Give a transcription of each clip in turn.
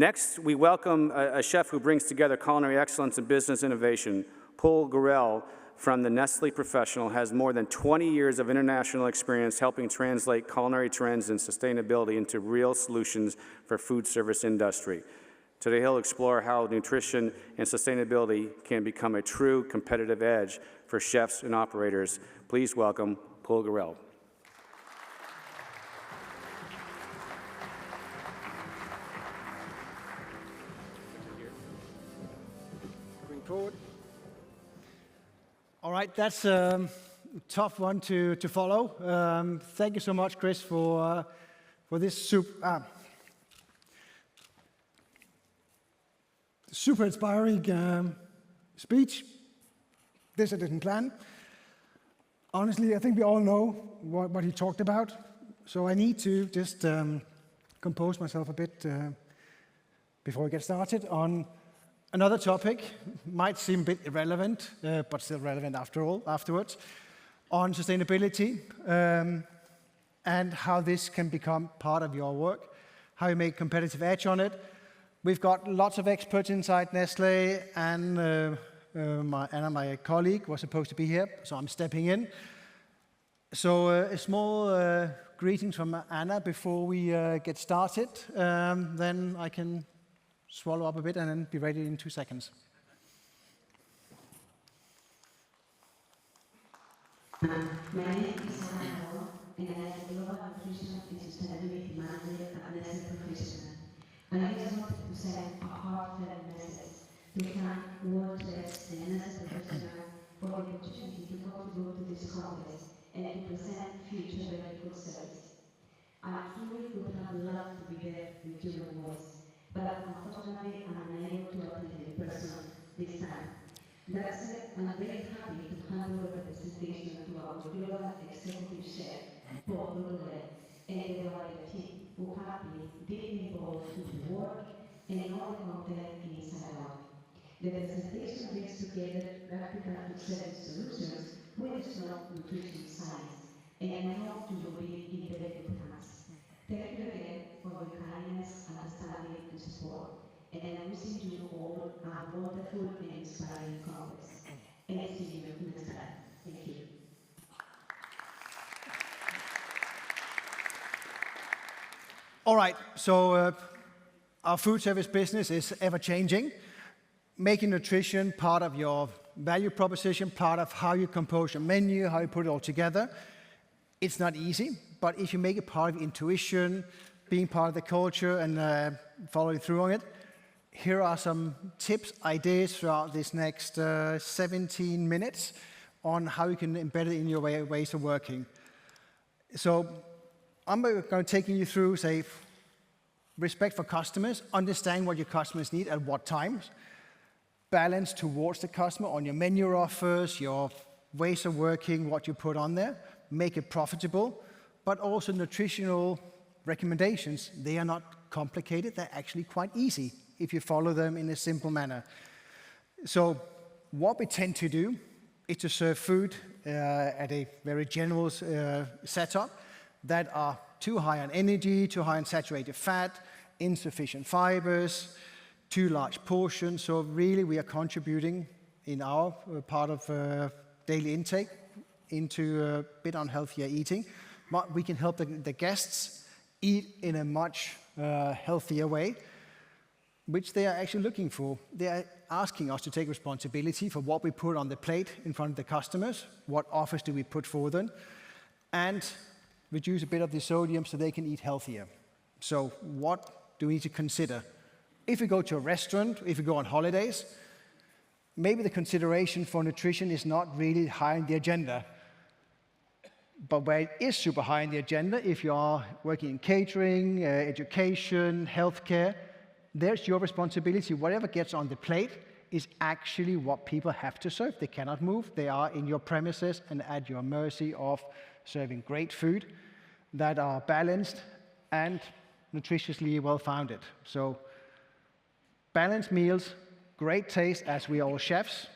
Next, we welcome a chef who brings together culinary excellence and business innovation. Paul Gurel from the Nestle Professional has more than 20 years of international experience helping translate culinary trends and sustainability into real solutions for food service industry. Today he'll explore how nutrition and sustainability can become a true competitive edge for chefs and operators. Please welcome Paul Gurel. Forward. All right, that's a tough one to follow. Thank you so much, Chris, for this super inspiring speech. This I didn't plan. Honestly, I think we all know what he talked about, so I need to just compose myself a bit before we get started on another topic. Might seem a bit irrelevant, but still relevant afterwards, on sustainability and how this can become part of your work, how you make competitive edge on it. We've got lots of experts inside Nestle, and Anna, my colleague, was supposed to be here, so I'm stepping in. So a small greetings from Anna before we get started, then I can swallow up a bit and then be ready in 2 seconds. My name is Anna, and I am the Global Nutrition and Sustainability Manager at Nestle Professional. And I just wanted to send a heartfelt message to thank World Chefs and Nestle Professional for the opportunity to contribute to this congress and to present future very good service. I truly would have loved to be there with your voice, but unfortunately I'm unable to attend in person this time. That said, I'm very happy to hand over the presentation to our global executive chef, Paul Gurel, and the wider team, who have been deeply involved in the work and all the content inside out. The presentation brings together practical food service solutions with strong nutrition science, and I hope you will be in very good hands. Thank you again for your kindness, understanding, and support. And I'm wishing you all a wonderful and inspiring congress. And see you next time. Thank you. All right, so our food service business is ever changing. Making nutrition part of your value proposition, part of how you compose your menu, how you put it all together. It's not easy, but if you make it part of intuition, being part of the culture and following through on it, here are some tips, ideas throughout this next 17 minutes on how you can embed it in your ways of working. So I'm going to take you through, say, respect for customers, understand what your customers need at what times, balance towards the customer on your menu offers, your ways of working, what you put on there, make it profitable, but also nutritional recommendations. They are not complicated, they're actually quite easy if you follow them in a simple manner. So what we tend to do is to serve food at a very general setup that are too high on energy, too high on saturated fat, insufficient fibers, too large portions. So really we are contributing in our part of daily intake into a bit unhealthier eating. But we can help the guests eat in a much healthier way, which they are actually looking for. They are asking us to take responsibility for what we put on the plate in front of the customers, what offers do we put for them, and reduce a bit of the sodium so they can eat healthier. So what do we need to consider? If we go to a restaurant, if we go on holidays, maybe the consideration for nutrition is not really high on the agenda. But where it is super high on the agenda, if you are working in catering, education, healthcare, there's your responsibility. Whatever gets on the plate is actually what people have to serve. They cannot move. They are in your premises and at your mercy of serving great food that are balanced and nutritiously well-founded. So balanced meals, great taste, as we are all chefs,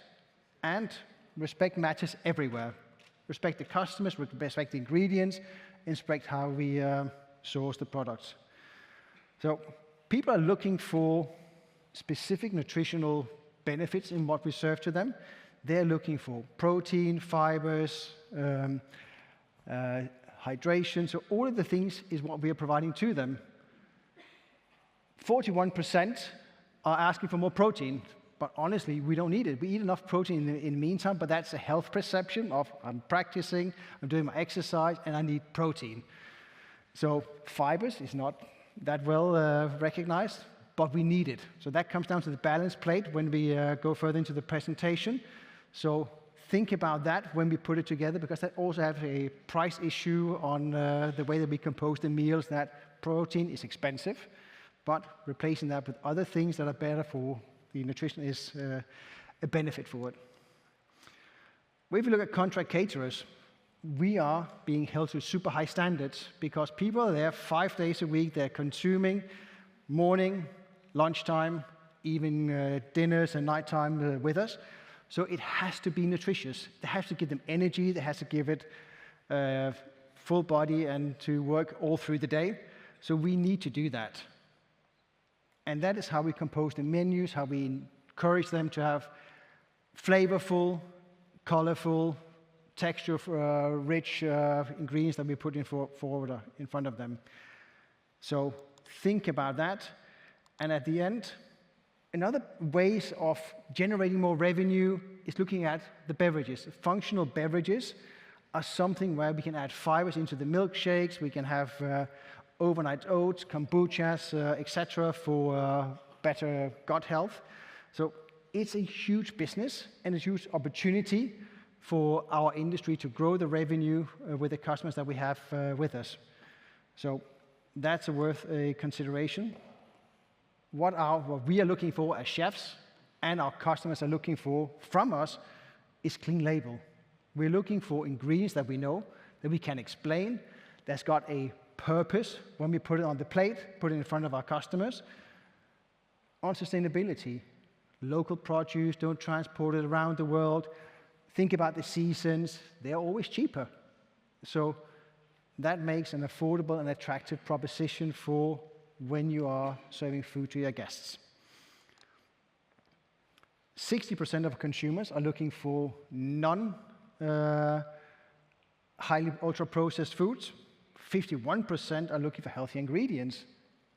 and respect matters everywhere. Respect the customers, respect the ingredients, and respect how we source the products. So people are looking for specific nutritional benefits in what we serve to them. They're looking for protein, fibers, hydration. So all of the things is what we are providing to them. 41% are asking for more protein, but honestly, we don't need it. We eat enough protein in the meantime, but that's a health perception of I'm practicing, I'm doing my exercise, and I need protein. So fibers is not that well recognized, but we need it. So that comes down to the balance plate when we go further into the presentation. So think about that when we put it together, because that also has a price issue on the way that we compose the meals, that protein is expensive, but replacing that with other things that are better for the nutrition is a benefit for it. If you look at contract caterers, we are being held to super high standards because people are there 5 days a week. They're consuming morning, lunchtime, even dinners and nighttime with us. So it has to be nutritious. It has to give them energy. It has to give it full body and to work all through the day. So we need to do that. And that is how we compose the menus, how we encourage them to have flavorful, colorful, texture-rich ingredients that we put in forward in front of them. So think about that. And at the end, another ways of generating more revenue is looking at the beverages. Functional beverages are something where we can add fibers into the milkshakes. We can have overnight oats, kombuchas, etc. for better gut health. So it's a huge business and a huge opportunity for our industry to grow the revenue with the customers that we have with us. So that's worth a consideration. What we are looking for as chefs and our customers are looking for from us is clean label. We're looking for ingredients that we know, that we can explain, that's got a purpose when we put it on the plate, put it in front of our customers. On sustainability, local produce, don't transport it around the world. Think about the seasons, they're always cheaper. So that makes an affordable and attractive proposition for when you are serving food to your guests. 60% of consumers are looking for highly ultra-processed foods. 51% are looking for healthy ingredients.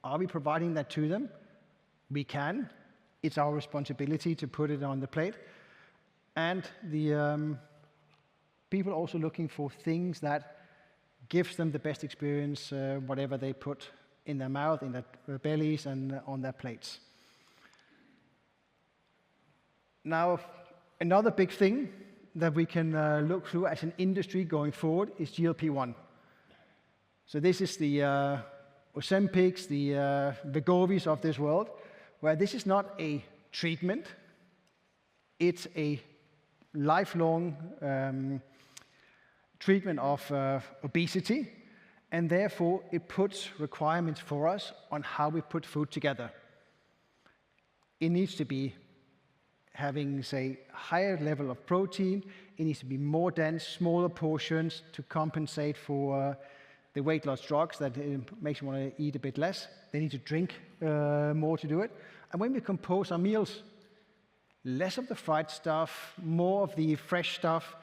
Are we providing that to them? We can. It's our responsibility to put it on the plate. And the people are also looking for things that gives them the best experience, whatever they put in their mouth, in their bellies, and on their plates. Now, another big thing that we can look through as an industry going forward is GLP-1. So this is the Ozempics, the Wegovy's of this world, where this is not a treatment, it's a lifelong treatment of obesity, and therefore it puts requirements for us on how we put food together. It needs to be having, say, higher level of protein, it needs to be more dense, smaller portions to compensate for the weight loss drugs that makes you want to eat a bit less. They need to drink more to do it. And when we compose our meals, less of the fried stuff, more of the fresh stuff.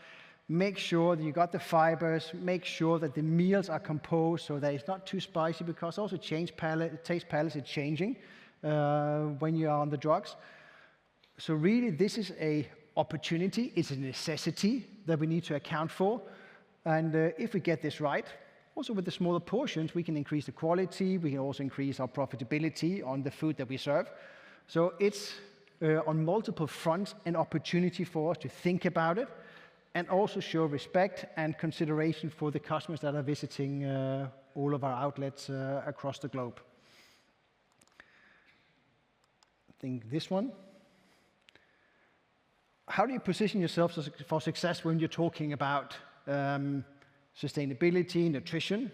Make sure that you got the fibers. Make sure that the meals are composed so that it's not too spicy, because also taste palates are changing when you are on the drugs. So really, this is an opportunity. It's a necessity that we need to account for. And if we get this right, also with the smaller portions, we can increase the quality. We can also increase our profitability on the food that we serve. So it's on multiple fronts an opportunity for us to think about it and also show respect and consideration for the customers that are visiting all of our outlets across the globe. I think this one. How do you position yourself for success when you're talking about sustainability, nutrition?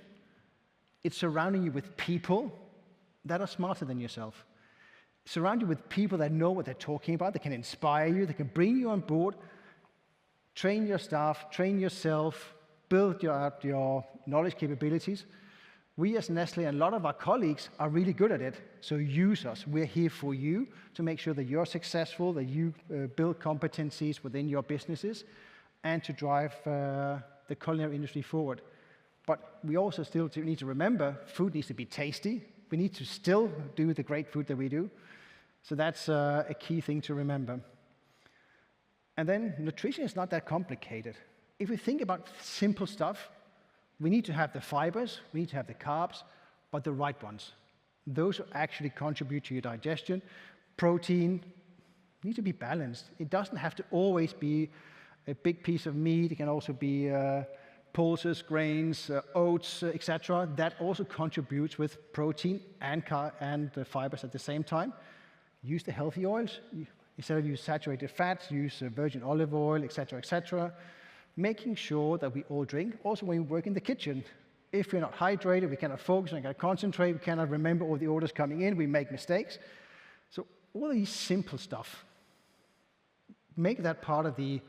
It's surrounding you with people that are smarter than yourself. Surround you with people that know what they're talking about, that can inspire you, that can bring you on board. Train your staff, train yourself, build your knowledge capabilities. We as Nestle and a lot of our colleagues are really good at it, so use us. We're here for you to make sure that you're successful, that you build competencies within your businesses, and to drive the culinary industry forward. But we also still need to remember, food needs to be tasty. We need to still do the great food that we do. So that's a key thing to remember. And then nutrition is not that complicated. If we think about simple stuff, we need to have the fibers, we need to have the carbs, but the right ones. Those actually contribute to your digestion. Protein needs to be balanced. It doesn't have to always be a big piece of meat. It can also be pulses, grains, oats, etc. That also contributes with protein and fibers at the same time. Use the healthy oils. Instead of use saturated fats, use virgin olive oil, etc., etc. Making sure that we all drink. Also, when we work in the kitchen, if we're not hydrated, we cannot focus, we cannot concentrate, we cannot remember all the orders coming in, we make mistakes. So all of these simple stuff, make that part of the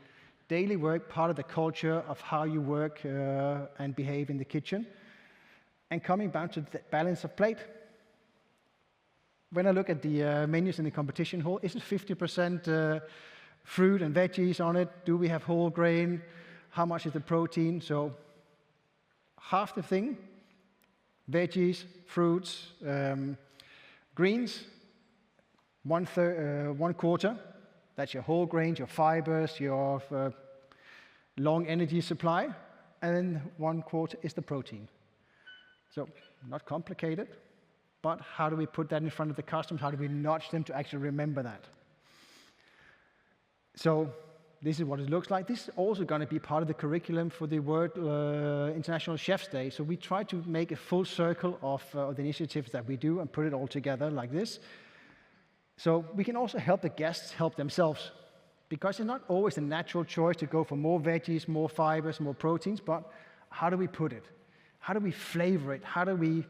daily work, part of the culture of how you work and behave in the kitchen. And coming back to the balance of plate. When I look at the menus in the competition hall, isn't 50% fruit and veggies on it? Do we have whole grain? How much is the protein? So half the thing, veggies, fruits, greens, one quarter, that's your whole grains, your fibers, your long energy supply, and then 1/4 is the protein. So not complicated, but how do we put that in front of the customers? How do we nudge them to actually remember that? So this is what it looks like. This is also going to be part of the curriculum for the World International Chef's Day. So we try to make a full circle of the initiatives that we do and put it all together like this. So we can also help the guests help themselves, because it's not always a natural choice to go for more veggies, more fibers, more proteins, but how do we put it? How do we flavor it? How do we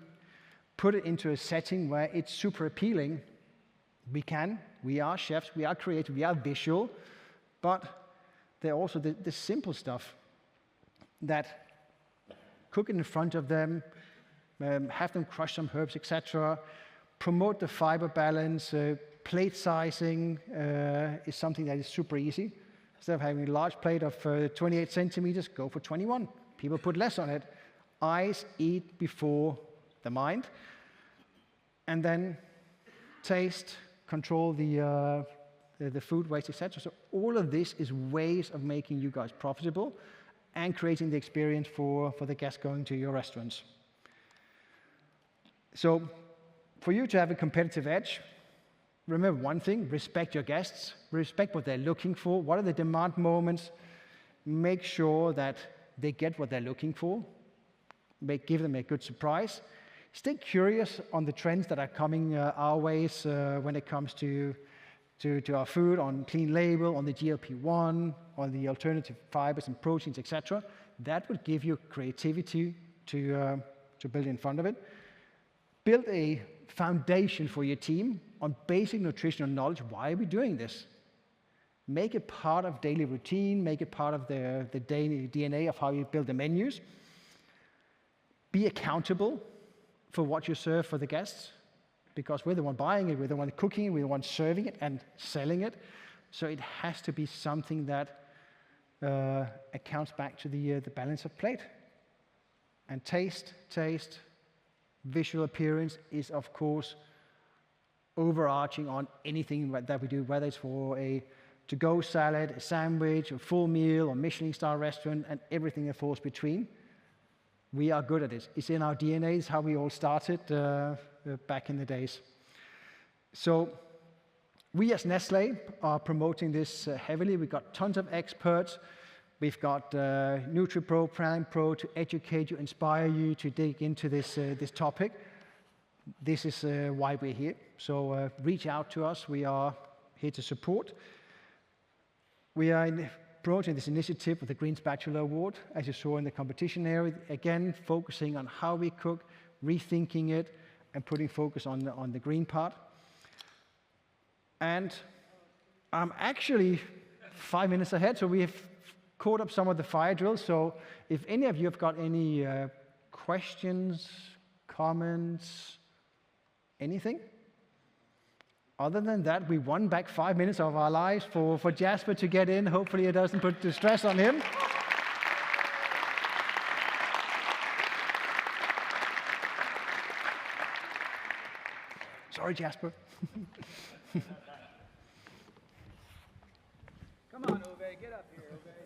put it into a setting where it's super appealing? We are chefs, we are creative, we are visual, but there are also the simple stuff that cook it in front of them, have them crush some herbs, etc. Promote the fiber balance. Plate sizing is something that is super easy. Instead of having a large plate of 28 centimeters, go for 21. People put less on it. Eyes eat before the mind. And then taste, control the food waste, etc. So all of this is ways of making you guys profitable and creating the experience for the guests going to your restaurants. So for you to have a competitive edge, remember one thing: respect your guests, respect what they're looking for. What are the demand moments? Make sure that they get what they're looking for. Give them a good surprise. Stay curious on the trends that are coming our ways when it comes to our food, on clean label, on the GLP-1, on the alternative fibers and proteins, etc. That would give you creativity to build in front of it. Build a foundation for your team on basic nutritional knowledge. Why are we doing this? Make it part of daily routine, make it part of the daily DNA of how you build the menus. Be accountable for what you serve for the guests, because we're the one buying it, we're the one cooking it, we're the one serving it and selling it. So it has to be something that accounts back to the balance of plate. And taste, visual appearance is, of course, overarching on anything that we do, whether it's for a to-go salad, a sandwich, a full meal, or Michelin-star restaurant, and everything that falls between. We are good at it. It's in our DNA. It's how we all started back in the days. So we as Nestle are promoting this heavily. We've got tons of experts. We've got NutriPro, Prime Pro to educate you, inspire you to dig into this topic. This is why we're here. So reach out to us. We are here to support. We are promoting this initiative with the Green Spatula Award, as you saw in the competition area. Again, focusing on how we cook, rethinking it, and putting focus on the green part. And I'm actually 5 minutes ahead, so we have caught up some of the fire drills. So if any of you have got any questions, comments, anything? Other than that, we won back 5 minutes of our lives for Jasper to get in. Hopefully it doesn't put the stress on him. Sorry, Jasper. Come on, Ove, get up here, Ove.